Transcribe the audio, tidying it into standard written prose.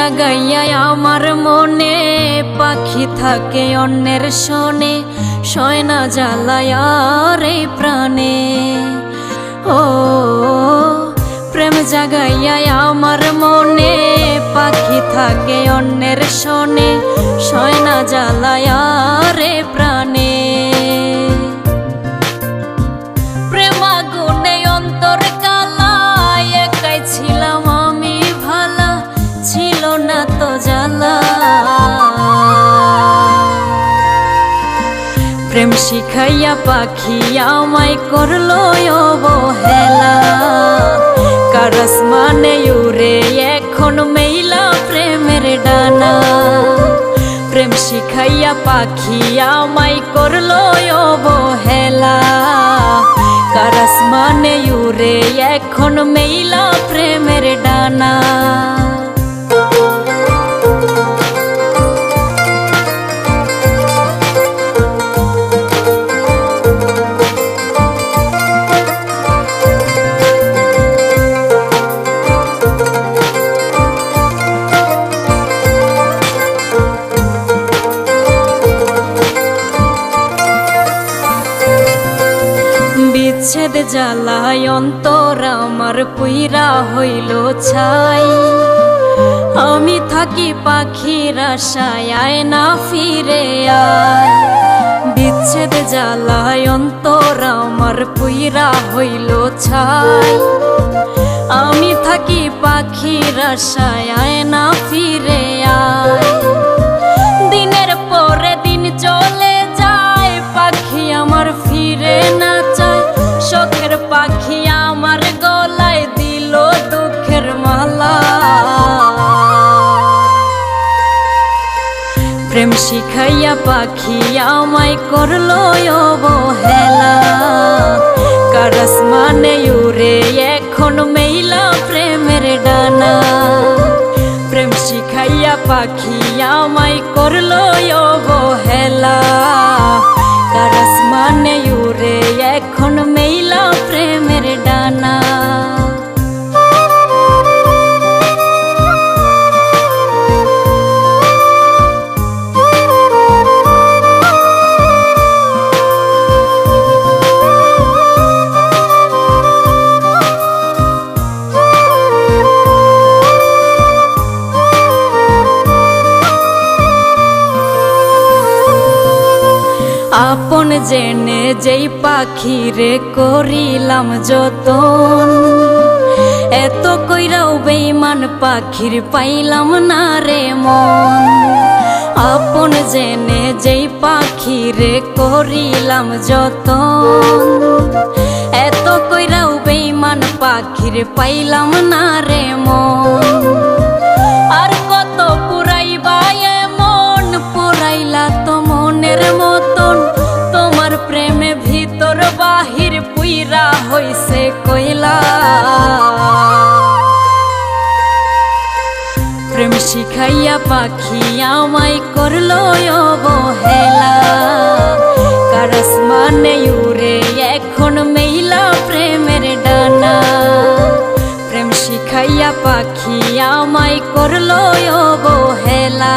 জাগাইয়া আমার মনে পাখি থাকে অন্যের শোনে, সয় না জ্বালায়া রে প্রাণে। ও প্রেম জাগাইয়া আমার মনে পাখি থাকে অন্যের শোনে, সয় না জ্বালায়া রে প্রাণে। প্রেমাগুনে অন্তর কালায় একাই ছিলাম আমি ভালা, ছিল না তো জ্বালা। প্রেম শিখাইয়া পাখি আমায় করলো অবহেলা, কার আসমানে উড়ে এখন মেইলা প্রেমের ডানা। প্রেম শিখাইয়া পাখি আমায় করলো অবহেলা, কার আসমানে উড়ে এখন মেইলা প্রেমের ডানা। বিচ্ছেদ জ্বালায় অন্তর আমার পুইরা হইল ছাই, আমি থাকি পাখির আশায় আয় না ফিরে আয়। বিচ্ছেদ জ্বালায় অন্তর আমার পুইরা হইল ছাই, আমি থাকি পাখির আশায় আয় না ফিরে আয়। দিনের পরে দিন চলে যায়, পাখি আমার ফিরে না চায়। শখের পাখি আমার গলায় দিল দুঃখের মালা। প্রেম শিখাইয়া পাখি আমায় করলো অবহেলা, কার আসমানে উড়ে এখন মেইলা প্রেমের ডানা। প্রেম শিখাইয়া পাখি আমায় করলো অবহেলা, কার আসমানে উড়ে এখন মেইলা প্রেমের ডানা। আপন জেনে যেই পাখিরে করিলাম যতন, এত কইরাও বেঈমান পাখির পাইলাম না রে মন। আপন জেনে যেই পাখিরে করিলাম যতন, এত কইরাও বেঈমান পাখির পাইলাম না রে মন। আর কত পুরাইবা মন, পুরাইলা তো মনের মতন। তোমার প্রেমে ভিতর বাহির পুইরা হইছে কইলা। প্রেম শিখাইয়া পাখি আমায় করলো অবহেলা, কার আসমানে উড়ে এখন মেইলা প্রেমের ডানা। প্রেম শিখাইয়া পাখি আমায় করলো অবহেলা,